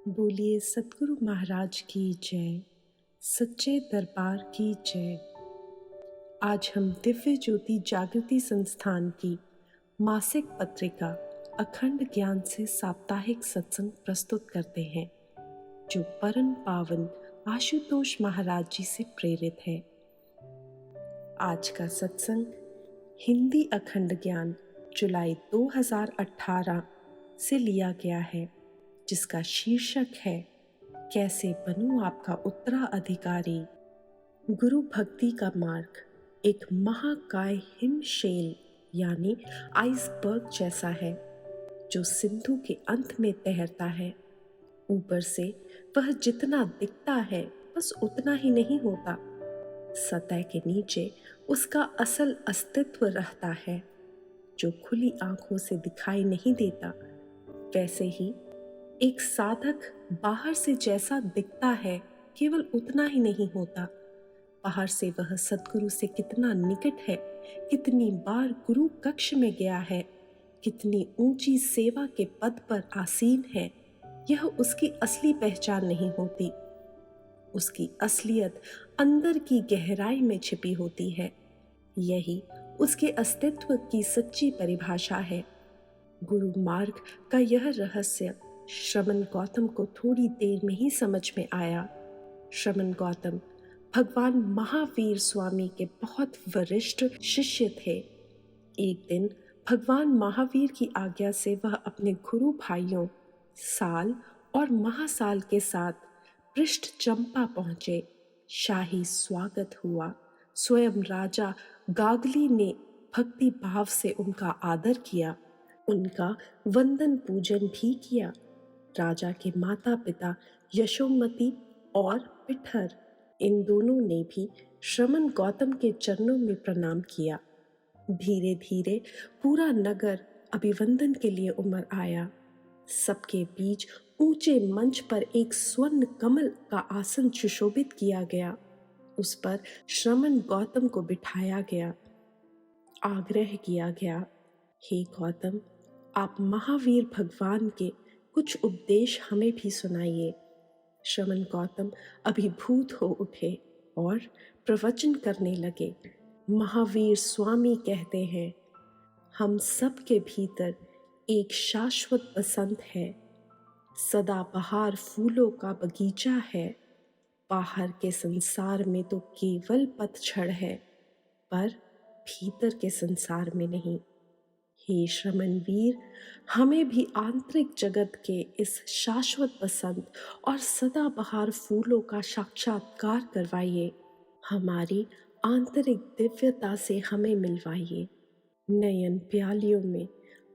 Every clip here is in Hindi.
बोलिए सतगुरु महाराज की जय, सच्चे दरबार की जय। आज हम दिव्य ज्योति जागृति संस्थान की मासिक पत्रिका अखंड ज्ञान से साप्ताहिक सत्संग प्रस्तुत करते हैं, जो परम पावन आशुतोष महाराज जी से प्रेरित है। आज का सत्संग हिंदी अखंड ज्ञान जुलाई 2018 से लिया गया है, जिसका शीर्षक है कैसे बनूं आपका उत्तराधिकारी। गुरु भक्ति का मार्ग एक महाकाय हिमशैल यानी आइसबर्ग जैसा है, जो सिंधु के अंत में तैरता है। ऊपर से वह जितना दिखता है बस उतना ही नहीं होता, सतह के नीचे उसका असल अस्तित्व रहता है, जो खुली आंखों से दिखाई नहीं देता। वैसे ही एक साधक बाहर से जैसा दिखता है केवल उतना ही नहीं होता, बाहर से वह सद्गुरु से कितना निकट है, कितनी बार गुरु कक्ष में गया है, कितनी ऊंची सेवा के पद पर आसीन है, यह उसकी असली पहचान नहीं होती। उसकी असलियत अंदर की गहराई में छिपी होती है। यही उसके अस्तित्व की सच्ची परिभाषा है। गुरु मार्ग का यह रहस्य श्रमण गौतम को थोड़ी देर में ही समझ में आया। श्रमण गौतम भगवान महावीर स्वामी के बहुत वरिष्ठ शिष्य थे। एक दिन भगवान महावीर की आज्ञा से वह अपने गुरु भाइयों साल और महासाल के साथ पृष्ठ चंपा पहुंचे। शाही स्वागत हुआ। स्वयं राजा गागली ने भक्ति भाव से उनका आदर किया, उनका वंदन पूजन भी किया। राजा के माता पिता यशोमती और पिठर, इन दोनों ने भी श्रमण गौतम के चरणों में प्रणाम किया। धीरे धीरे पूरा नगर अभिवंदन के लिए उमड़ आया। सबके बीच ऊंचे मंच पर एक स्वर्ण कमल का आसन सुशोभित किया गया। उस पर श्रमण गौतम को बिठाया गया। आग्रह किया गया, हे गौतम, आप महावीर भगवान के कुछ उपदेश हमें भी सुनाइए। श्रमण गौतम अभिभूत हो उठे और प्रवचन करने लगे। महावीर स्वामी कहते हैं, हम सब के भीतर एक शाश्वत बसंत है, सदाबहार फूलों का बगीचा है। बाहर के संसार में तो केवल पतझड़ है, पर भीतर के संसार में नहीं। हे श्रमण वीर, हमें भी आंतरिक जगत के इस शाश्वत बसंत और सदाबहार फूलों का साक्षात्कार करवाइए। हमारी आंतरिक दिव्यता से हमें मिलवाइए। नयन प्यालियों में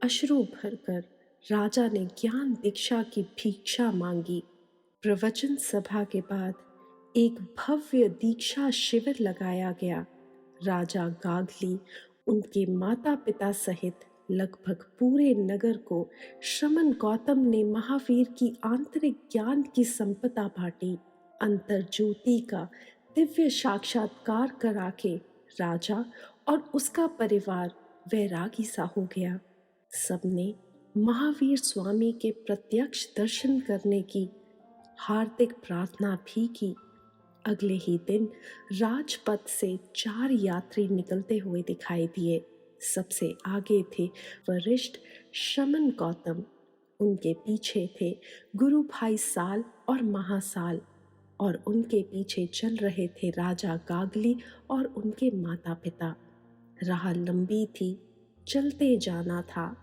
अश्रु भरकर राजा ने ज्ञान दीक्षा की भिक्षा मांगी। प्रवचन सभा के बाद एक भव्य दीक्षा शिविर लगाया गया। राजा गागली उनके माता पिता सहित लगभग पूरे नगर को श्रमण गौतम ने महावीर की आंतरिक ज्ञान की संपदा बांटी। अंतर ज्योति का दिव्य साक्षात्कार करा के राजा और उसका परिवार वैरागी सा हो गया। सबने महावीर स्वामी के प्रत्यक्ष दर्शन करने की हार्दिक प्रार्थना भी की। अगले ही दिन राजपथ से 4 यात्री निकलते हुए दिखाई दिए। सबसे आगे थे वरिष्ठ श्रमण गौतम, उनके पीछे थे गुरु भाई साल और महासाल, और उनके पीछे चल रहे थे राजा गागली और उनके माता पिता। राह लंबी थी, चलते जाना था।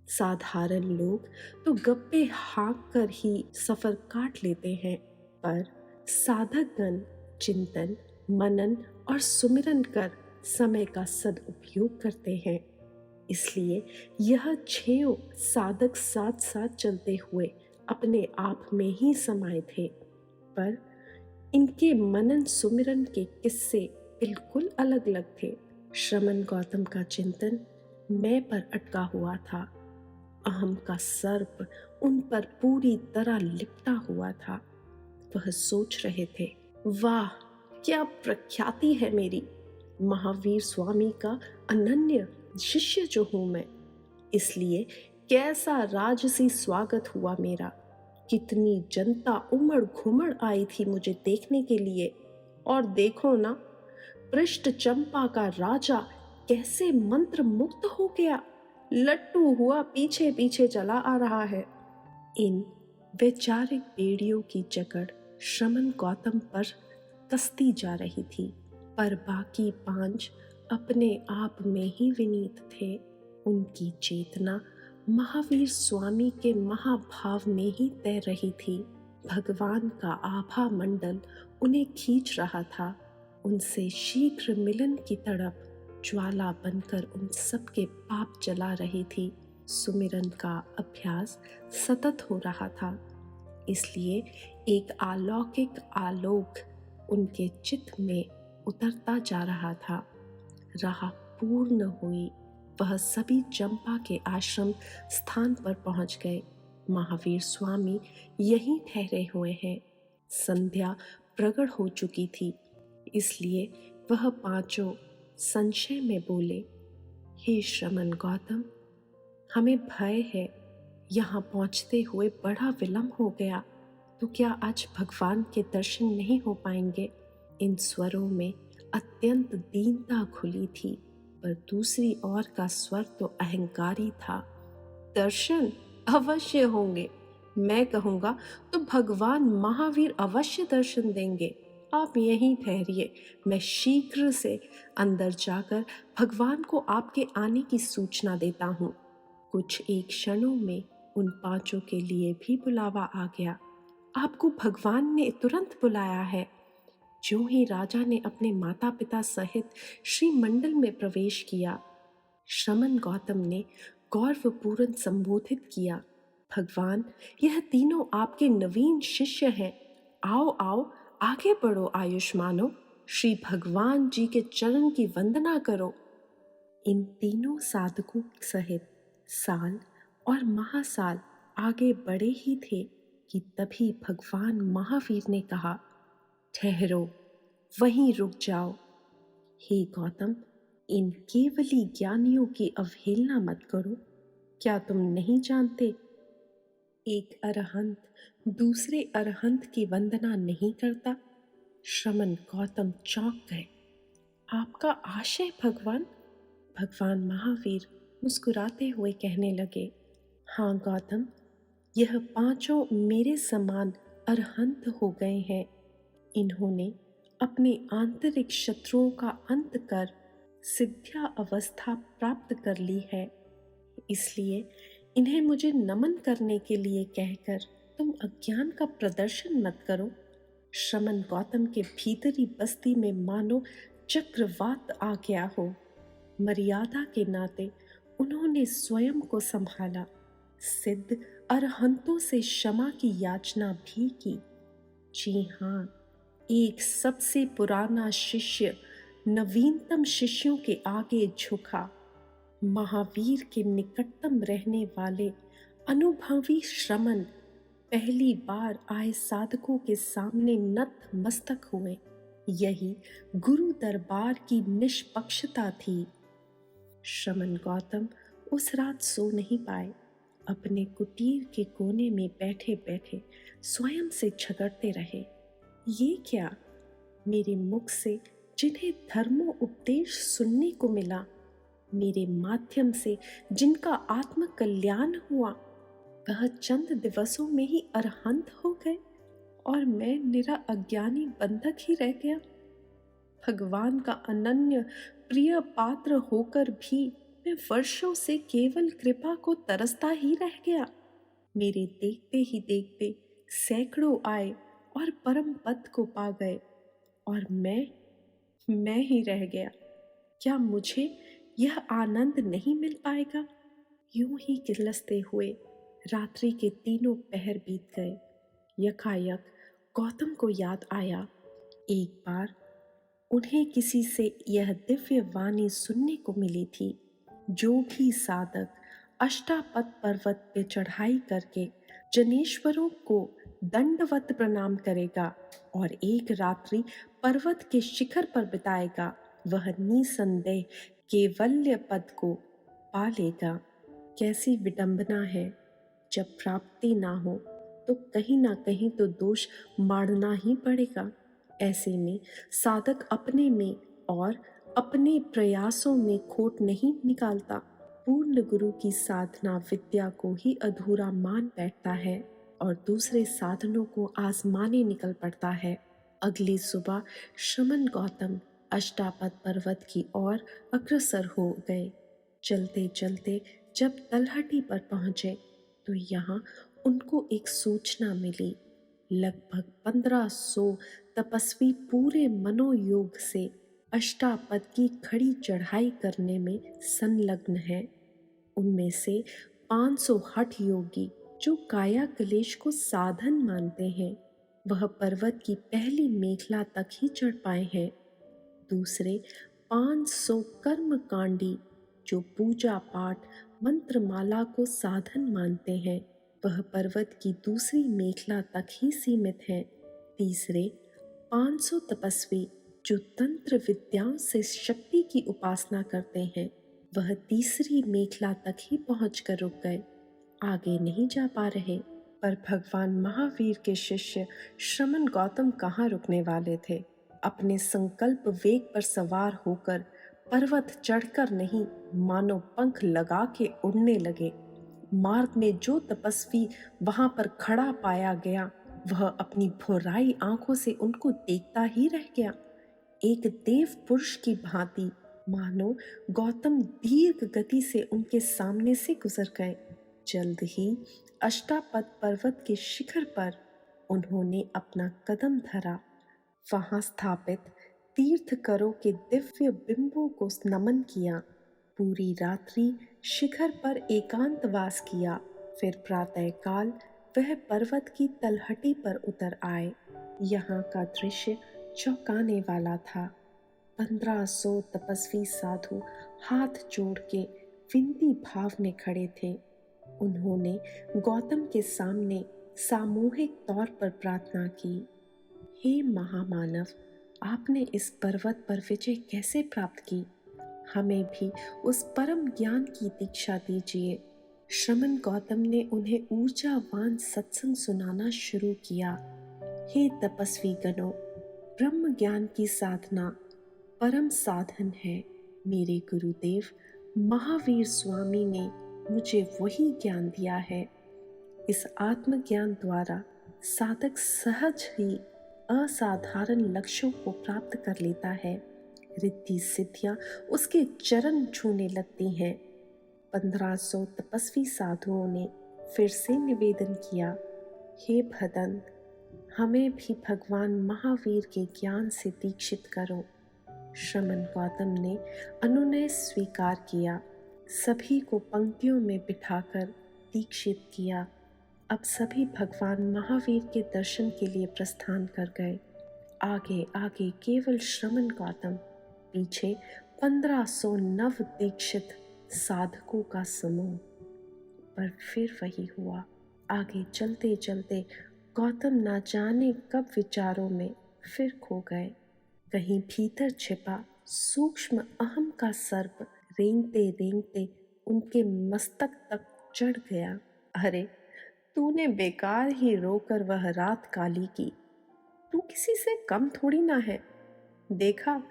साधारण लोग तो गप्पे हाँक कर ही सफर काट लेते हैं, पर साधकगण चिंतन, मनन और सुमिरन कर समय का सदुपयोग करते हैं। इसलिए यह 6 साधक साथ साथ चलते हुए अपने आप में ही समाये थे, पर इनके मनन सुमिरन के किस्से बिल्कुल अलग अलग थे। श्रमण गौतम का चिंतन मैं पर अटका हुआ था। अहम का सर्प उन पर पूरी तरह लिपटा हुआ था। वह सोच रहे थे, वाह क्या प्रख्याति है मेरी, महावीर स्वामी का अनन्य शिष्य जो हूं मैं, इसलिए कैसा राजसी स्वागत हुआ मेरा, कितनी जनता उमड़ घुमड़ आई थी मुझे देखने के लिए। और देखो ना, पृष्ठ चंपा का राजा कैसे मंत्र मुक्त हो गया, लट्टू हुआ पीछे पीछे चला आ रहा है। इन वैचारिक बेड़ियों की जकड़ श्रमण गौतम पर कसती जा रही थी, पर बाकी पांच अपने आप में ही विनीत थे। उनकी चेतना महावीर स्वामी के महाभाव में ही तैर रही थी। भगवान का आभा मंडल उन्हें खींच रहा था। उनसे शीघ्र मिलन की तड़प ज्वाला बनकर उन सबके पाप जला रही थी। सुमिरन का अभ्यास सतत हो रहा था, इसलिए एक अलौकिक आलोक उनके चित्त में उतरता जा रहा था। राह पूर्ण हुई, वह सभी चंपा के आश्रम स्थान पर पहुंच गए। महावीर स्वामी यहीं ठहरे हुए हैं। संध्या प्रगट हो चुकी थी, इसलिए वह पांचों संशय में बोले, हे श्रमण गौतम, हमें भय है, यहाँ पहुँचते हुए बड़ा विलंब हो गया, तो क्या आज भगवान के दर्शन नहीं हो पाएंगे? इन स्वरों में अत्यंत दीनता खुली थी, पर दूसरी ओर का स्वर तो अहंकारी था। दर्शन अवश्य होंगे, मैं कहूँगा तो भगवान महावीर अवश्य दर्शन देंगे। आप यहीं ठहरिए, मैं शीघ्र से अंदर जाकर भगवान को आपके आने की सूचना देता हूँ। कुछ एक क्षणों में उन पांचों के लिए भी बुलावा आ गया। आपको भगवान ने तुरंत बुलाया है। ज्यों ही राजा ने अपने माता पिता सहित श्री मंडल में प्रवेश किया, श्रमण गौतम ने गौरवपूर्ण संबोधित किया, भगवान, यह तीनों आपके नवीन शिष्य हैं। आओ आओ, आगे बढ़ो आयुष्मानो, श्री भगवान जी के चरण की वंदना करो। इन तीनों साधकों सहित साल और महासाल आगे बढ़े ही थे कि तभी भगवान महावीर ने कहा, ठहरो, वहीं रुक जाओ। हे गौतम, इन केवली ज्ञानियों की अवहेलना मत करो। क्या तुम नहीं जानते, एक अरहंत दूसरे अरहंत की वंदना नहीं करता? श्रमण गौतम चौंक गए। आपका आशय भगवान? भगवान महावीर मुस्कुराते हुए कहने लगे, हाँ गौतम, यह पांचों मेरे समान अरहंत हो गए हैं। इन्होंने अपने आंतरिक शत्रुओं का अंत कर सिद्ध्या अवस्था प्राप्त कर ली है, इसलिए इन्हें मुझे नमन करने के लिए कहकर तुम अज्ञान का प्रदर्शन मत करो। श्रमण गौतम के भीतरी बस्ती में मानो चक्रवात आ गया हो। मर्यादा के नाते उन्होंने स्वयं को संभाला, सिद्ध अरहंतों से क्षमा की याचना भी की। जी हाँ, एक सबसे पुराना शिष्य नवीनतम शिष्यों के आगे झुका। महावीर के निकटतम रहने वाले अनुभवी श्रमण पहली बार आए साधकों के सामने नतमस्तक हुए। यही गुरु दरबार की निष्पक्षता थी। श्रमण गौतम उस रात सो नहीं पाए। अपने कुटीर के कोने में बैठे बैठे स्वयं से झगड़ते रहे। ये क्या, मेरे मुख से जिन्हें धर्मो उपदेश सुनने को मिला, मेरे माध्यम से जिनका आत्म कल्याण हुआ, वह चंद दिवसों में ही अरहंत हो गए और मैं निरा अज्ञानी बंधक ही रह गया। भगवान का अनन्य प्रिय पात्र होकर भी मैं वर्षों से केवल कृपा को तरसता ही रह गया। मेरे देखते ही देखते सैकड़ों आए और परम पद को पा गए, और मैं ही रह गया। क्या मुझे यह आनंद नहीं मिल पाएगा? यूं ही किलसते हुए रात्रि के तीनों पहर बीत गए। यकायक गौतम को याद आया, एक बार उन्हें किसी से यह दिव्य वाणी सुनने को मिली थी, जो भी साधक अष्टापद पर्वत पे चढ़ाई करके जनेश्वरों को दंडवत प्रणाम करेगा और एक रात्रि पर्वत के शिखर पर बिताएगा, वह निसंदेह केवल्य पद को पा लेगा। कैसी विडंबना है, जब प्राप्ति ना हो तो कहीं ना कहीं तो दोष मारना ही पड़ेगा। ऐसे में साधक अपने में और अपने प्रयासों में खोट नहीं निकालता। पूर्ण गुरु की साधना विद्या को ही अधूरा मान बैठता है और दूसरे साधनों को आजमाने निकल पड़ता है। अगली सुबह श्रमण गौतम अष्टापद पर्वत की ओर अग्रसर हो गए। चलते चलते जब तलहटी पर पहुंचे तो यहाँ उनको एक सूचना मिली। लगभग 1500 तपस्वी पूरे मनोयोग से अष्टापद की खड़ी चढ़ाई करने में संलग्न है। उनमें से 500 हठ योगी जो काया क्लेश को साधन मानते हैं, वह पर्वत की पहली मेखला तक ही चढ़ पाए हैं। दूसरे 500 कर्मकांडी जो पूजा पाठ मंत्रमाला को साधन मानते हैं, वह पर्वत की दूसरी मेखला तक ही सीमित हैं। तीसरे 500 तपस्वी जो तंत्र विद्याओं से शक्ति की उपासना करते हैं, वह तीसरी मेखला तक ही पहुंचकर रुक गए, आगे नहीं जा पा रहे। पर भगवान महावीर के शिष्य श्रमण गौतम कहाँ रुकने वाले थे। अपने संकल्प वेग पर सवार होकर पर्वत चढ़कर नहीं, मानो पंख लगा के उड़ने लगे। मार्ग में जो तपस्वी वहां पर खड़ा पाया गया, वह अपनी भौराई आंखों से उनको देखता ही रह गया। एक देव पुरुष की भांति मानो गौतम दीर्घ गति से उनके सामने से गुजर गए। जल्द ही अष्टापद पर्वत के शिखर पर उन्होंने अपना कदम धरा। वहां स्थापित तीर्थकरों के दिव्य बिंबों को नमन किया। पूरी रात्रि शिखर पर एकांतवास किया। फिर प्रातःकाल वह पर्वत की तलहटी पर उतर आए। यहाँ का दृश्य चौंकाने वाला था। 1500 तपस्वी साधु हाथ जोड़ के विनती भाव में खड़े थे। उन्होंने गौतम के सामने सामूहिक तौर पर प्रार्थना की, हे महामानव, आपने इस पर्वत पर विजय कैसे प्राप्त की? हमें भी उस परम ज्ञान की दीक्षा दीजिए। श्रमण गौतम ने उन्हें ऊर्जावान सत्संग सुनाना शुरू किया। हे तपस्वी गणों, ब्रह्म ज्ञान की साधना परम साधन है। मेरे गुरुदेव महावीर स्वामी ने मुझे वही ज्ञान दिया है। इस आत्मज्ञान द्वारा साधक सहज ही असाधारण लक्ष्यों को प्राप्त कर लेता है। रिद्धि सिद्धियां उसके चरण छूने लगती हैं। 1500 तपस्वी साधुओं ने फिर से निवेदन किया, हे भदंत, हमें भी भगवान महावीर के ज्ञान से दीक्षित करो। श्रमण गौतम ने अनुनय स्वीकार किया। सभी को पंक्तियों में बिठाकर दीक्षित किया। अब सभी भगवान महावीर के दर्शन के लिए प्रस्थान कर गए। आगे आगे केवल श्रमण गौतम, पीछे 1500 नव दीक्षित साधकों का समूह। पर फिर वही हुआ। आगे चलते चलते गौतम ना जाने कब विचारों में फिर खो गए। कहीं भीतर छिपा सूक्ष्म अहम का सर्प रेंगते रेंगते उनके मस्तक तक चढ़ गया। अरे, तूने बेकार ही रोकर वह रात काली की। तू किसी से कम थोड़ी ना है। देखा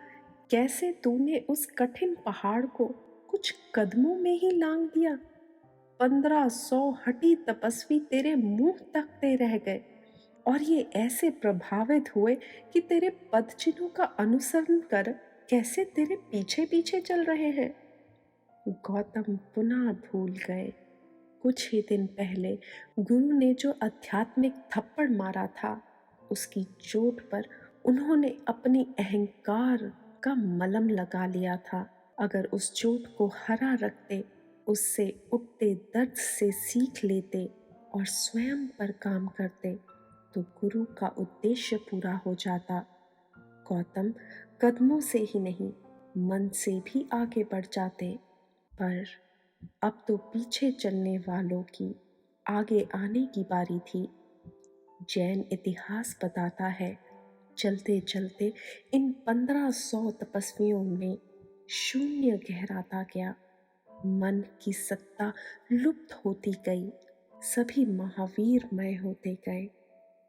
कैसे तूने उस कठिन पहाड़ को कुछ कदमों में ही लांग दिया। 1500 हठी तपस्वी तेरे मुंह तकते रह गए और ये ऐसे प्रभावित हुए कि तेरे पद चिन्हों का अनुसरण कर कैसे तेरे पीछे पीछे चल रहे हैं। गौतम पुनः भूल गए। कुछ ही दिन पहले गुरु ने जो आध्यात्मिक थप्पड़ मारा था, उसकी चोट पर उन्होंने अपनी अहंकार का मलम लगा लिया था। अगर उस चोट को हरा रखते, उससे उठते दर्द से सीख लेते और स्वयं पर काम करते, तो गुरु का उद्देश्य पूरा हो जाता। गौतम कदमों से ही नहीं, मन से भी आगे बढ़ जाते। पर अब तो पीछे चलने वालों की आगे आने की बारी थी। जैन इतिहास बताता है, चलते चलते इन 1500 तपस्वियों में शून्य गहराता गया। मन की सत्ता लुप्त होती गई। सभी महावीरमय होते गए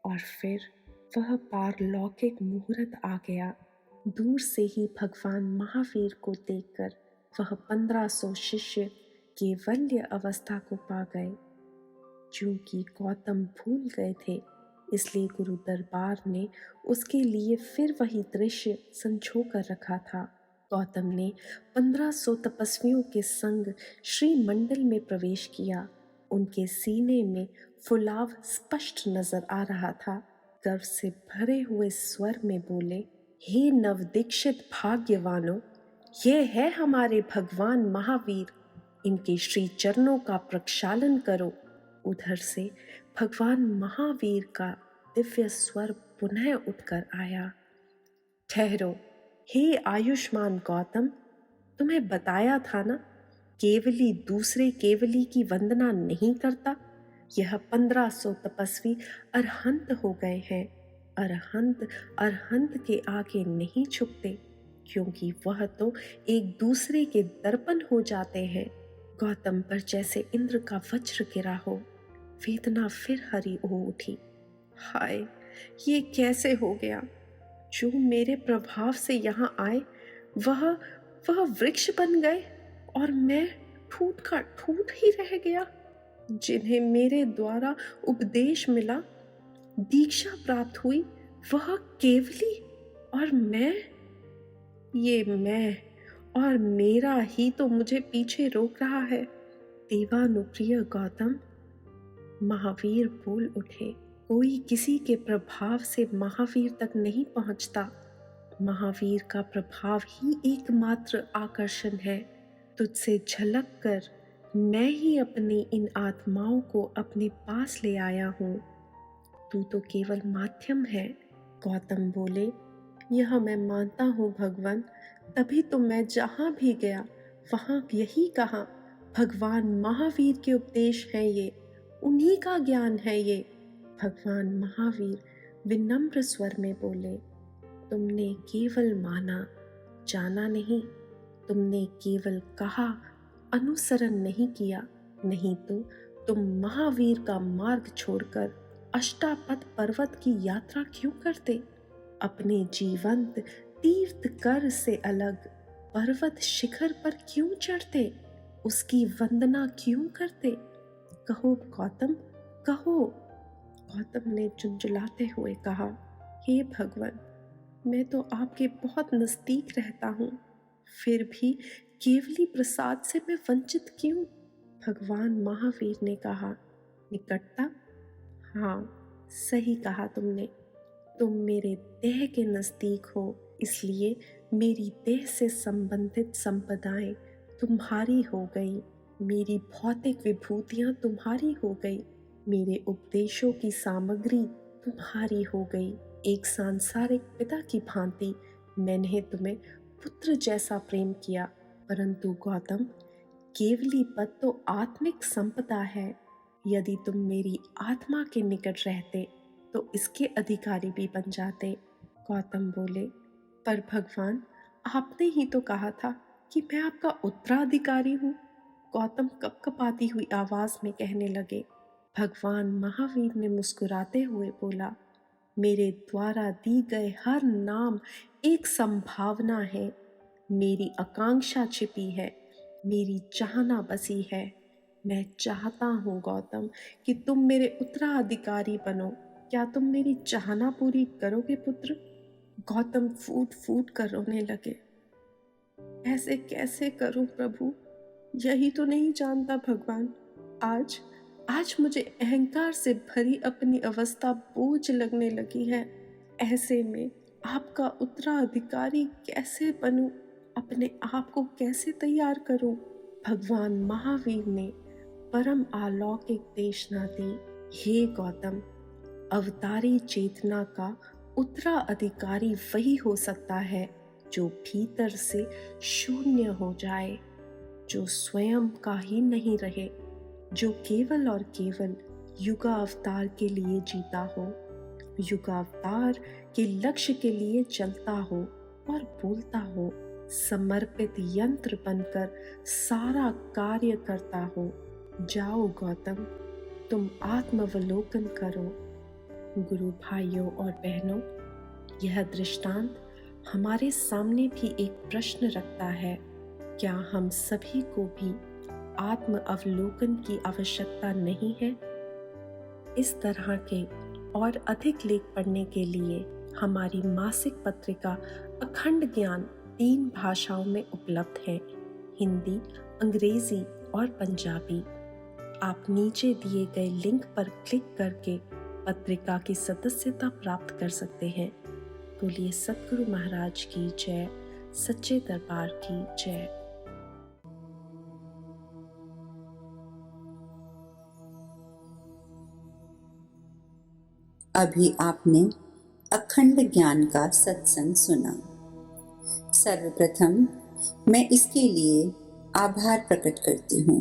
और फिर वह पारलौकिक मुहूर्त आ गया। दूर से ही भगवान महावीर को देखकर वह 1500 शिष्य केवल्य अवस्था को पा गए। क्योंकि गौतम भूल गए थे, इसलिए गुरु दरबार ने उसके लिए फिर वही दृश्य संजो कर रखा था। गौतम ने 1500 तपस्वियों के संग श्री मंडल में प्रवेश किया। उनके सीने में फुलाव स्पष्ट नजर आ रहा था। गर्व से भरे हुए स्वर में बोले, हे नवदीक्षित भाग्यवानों, ये है हमारे भगवान महावीर, इनके श्री चरणों का प्रक्षालन करो। उधर से भगवान महावीर का दिव्य स्वर पुनः उठकर आया, ठहरो, हे आयुष्मान गौतम, तुम्हें बताया था ना, केवली दूसरे केवली की वंदना नहीं करता। यह 1500 तपस्वी अरहंत हो गए हैं। अरहंत अरहंत के आगे नहीं झुकते, क्योंकि वह तो एक दूसरे के दर्पण हो जाते हैं। गौतम पर जैसे इंद्र का वज्र गिरा हो। वेदना फिर हरी हो उठी। हाय, ये कैसे हो गया? जो मेरे प्रभाव से यहाँ आए वह वृक्ष बन गए और मैं ठूठ का ठूठ ही रह गया। जिन्हें मेरे द्वारा उपदेश मिला, दीक्षा प्राप्त हुई, वह केवली, और ये मैं और मेरा ही तो मुझे पीछे रोक रहा है। देवानुप्रिय गौतम, महावीर बोल उठे, कोई किसी के प्रभाव से महावीर तक नहीं पहुंचता। महावीर का प्रभाव ही एकमात्र आकर्षण है। तुझसे झलक कर मैं ही अपनी इन आत्माओं को अपने पास ले आया हूँ। तू तो केवल माध्यम है। गौतम बोले, यह मैं मानता हूँ भगवान, तभी तो मैं जहाँ भी गया वहाँ यही कहा, भगवान महावीर के उपदेश हैं ये, उन्हीं का ज्ञान है ये। भगवान महावीर विनम्र स्वर में बोले, तुमने केवल माना, जाना नहीं। तुमने केवल कहा, अनुसरण नहीं किया। नहीं तो तुम महावीर का मार्ग छोड़कर अष्टापद पर्वत की यात्रा क्यों करते? अपने जीवंत तीर्थ कर से अलग पर्वत शिखर पर क्यों चढ़ते? उसकी वंदना क्यों करते? कहो गौतम, कहो। गौतम ने झुंझुलाते हुए कहा, हे भगवान, मैं तो आपके बहुत नज़दीक रहता हूँ, फिर भी केवली प्रसाद से मैं वंचित क्यों? भगवान महावीर ने कहा, निकटता? हाँ, सही कहा तुमने। तुम मेरे देह के नज़दीक हो, इसलिए मेरी देह से संबंधित संपदाएं तुम्हारी हो गई। मेरी भौतिक विभूतियां तुम्हारी हो गई। मेरे उपदेशों की सामग्री तुम्हारी हो गई। एक सांसारिक पिता की भांति मैंने तुम्हें पुत्र जैसा प्रेम किया। परंतु गौतम, केवली पद तो आत्मिक संपदा है। यदि तुम मेरी आत्मा के निकट रहते तो इसके अधिकारी भी बन जाते। गौतम बोले, पर भगवान, आपने ही तो कहा था कि मैं आपका उत्तराधिकारी हूँ। गौतम कपकपाती हुई आवाज में कहने लगे। भगवान महावीर ने मुस्कुराते हुए बोला, मेरे द्वारा दी गए हर नाम एक संभावना है। मेरी आकांक्षा छिपी है, मेरी चाहना बसी है। मैं चाहता हूँ गौतम कि तुम मेरे उत्तराधिकारी बनो। क्या तुम मेरी चाहना पूरी करोगे पुत्र? गौतम फूट फूट कर रोने लगे। ऐसे कैसे करूं प्रभु, यही तो नहीं जानता भगवान। आज आज मुझे अहंकार से भरी अपनी अवस्था बोझ लगने लगी है। ऐसे में आपका उत्तराधिकारी कैसे बनूं? अपने आप को कैसे तैयार करूं? भगवान महावीर ने परम अलौकिक देशना दी। हे गौतम, अवतारी चेतना का उत्तराधिकारी वही हो सकता है जो भीतर से शून्य हो जाए, जो स्वयं का ही नहीं रहे, जो केवल और केवल युगावतार के लिए जीता हो, युगावतार के लक्ष्य के लिए चलता हो और बोलता हो, समर्पित यंत्र बनकर सारा कार्य करता हो। जाओ गौतम, तुम आत्मावलोकन करो। गुरु भाइयों और बहनों, यह दृष्टांत हमारे सामने भी एक प्रश्न रखता है। क्या हम सभी को भी आत्म अवलोकन की आवश्यकता नहीं है? इस तरह के और अधिक लेख पढ़ने के लिए हमारी मासिक पत्रिका अखंड ज्ञान 3 भाषाओं में उपलब्ध है, हिंदी, अंग्रेजी और पंजाबी। आप नीचे दिए गए लिंक पर क्लिक करके पत्रिका की सदस्यता प्राप्त कर सकते हैं। बोलिए सतगुरु महाराज की जय, सच्चे दरबार की जय। अभी आपने अखंड ज्ञान का सत्संग सुना। सर्वप्रथम मैं इसके लिए आभार प्रकट करती हूँ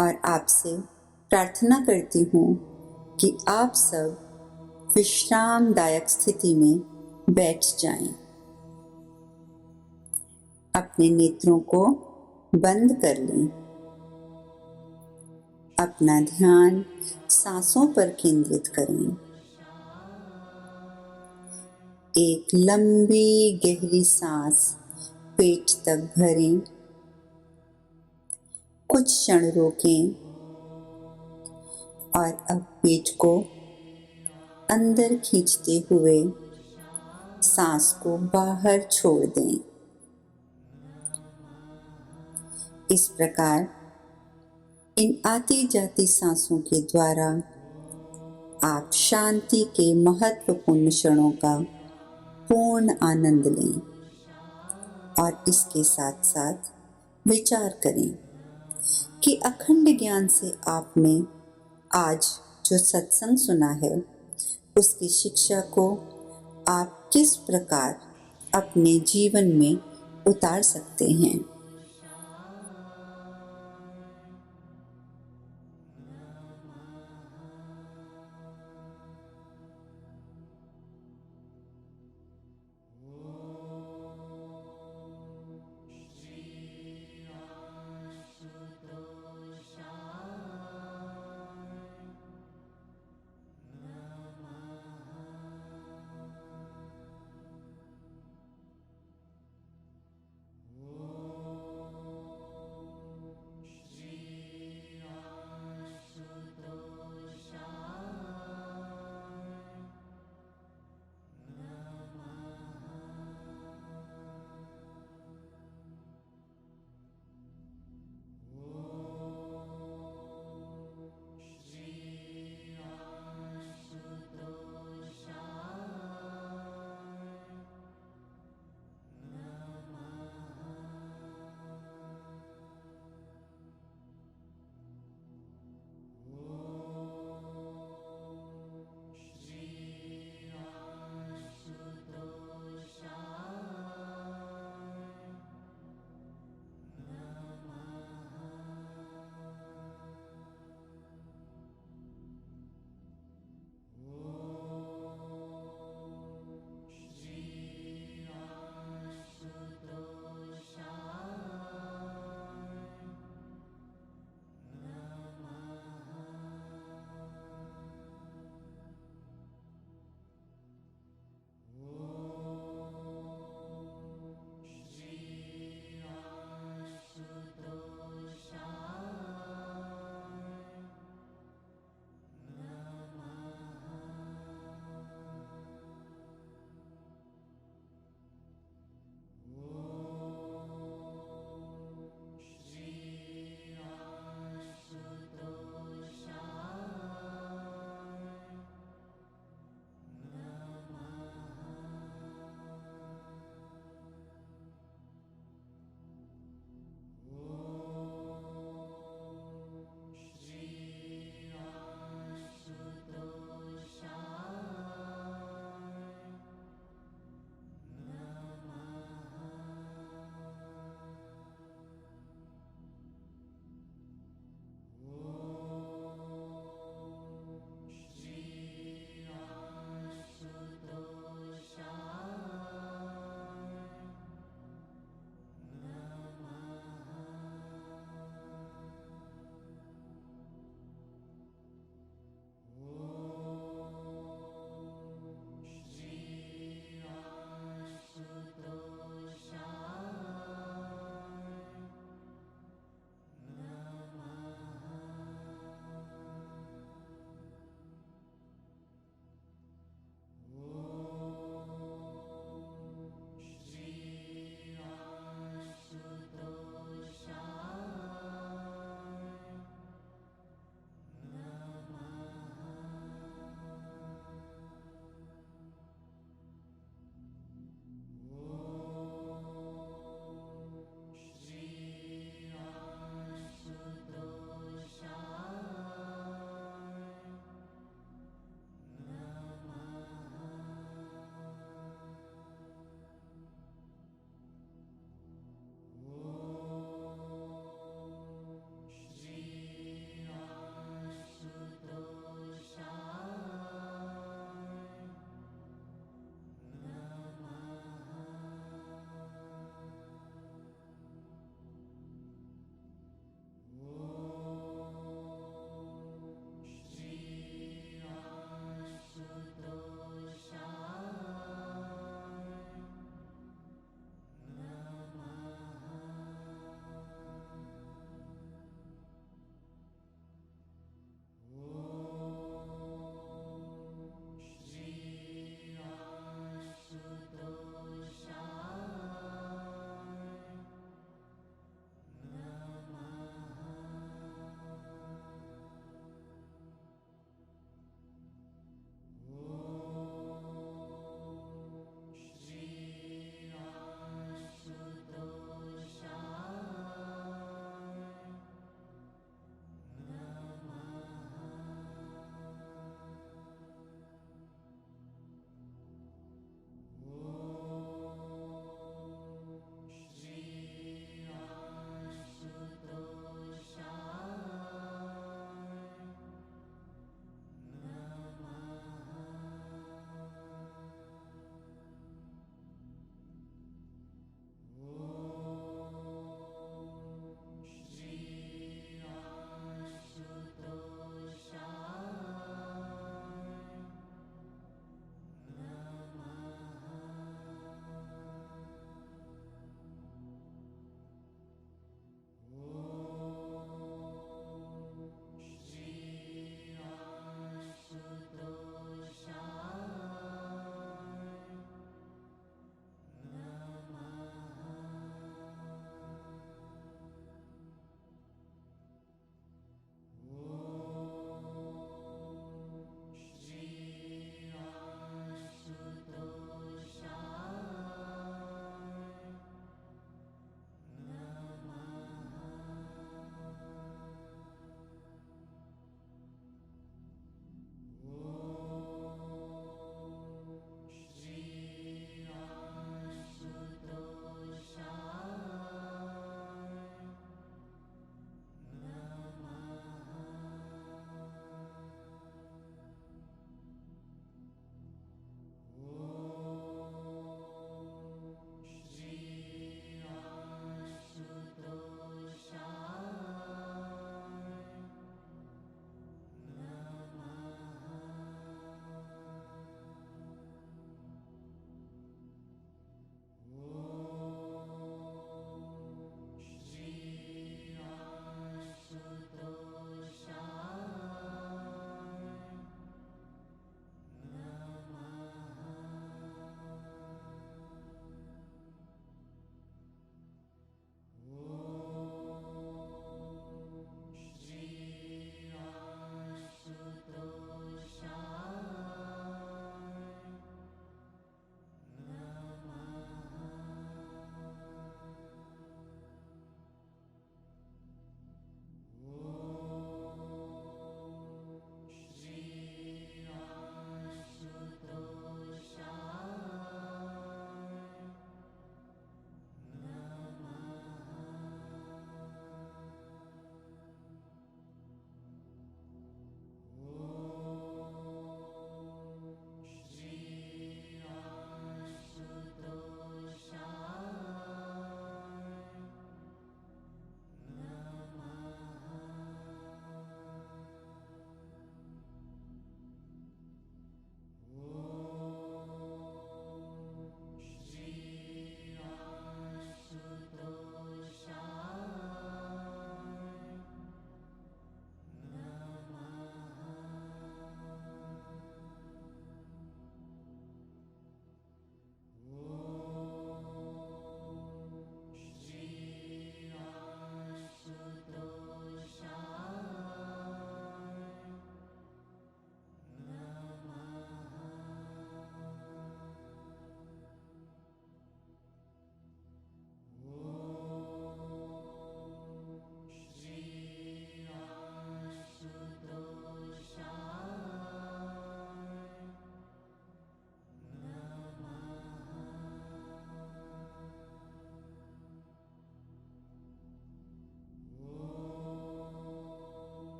और आपसे प्रार्थना करती हूँ कि आप सब विश्रामदायक स्थिति में बैठ जाएं। अपने नेत्रों को बंद कर लें। अपना ध्यान सांसों पर केंद्रित करें। एक लंबी गहरी सांस पेट तक भरें। कुछ क्षण रोकें और अब पेट को अंदर खींचते हुए सांस को बाहर छोड़ दें। इस प्रकार इन आती जाती सांसों के द्वारा आप शांति के महत्वपूर्ण क्षणों का पूर्ण आनंद लें और इसके साथ साथ विचार करें कि अखंड ज्ञान से आपने आज जो सत्संग सुना है उसकी शिक्षा को आप किस प्रकार अपने जीवन में उतार सकते हैं।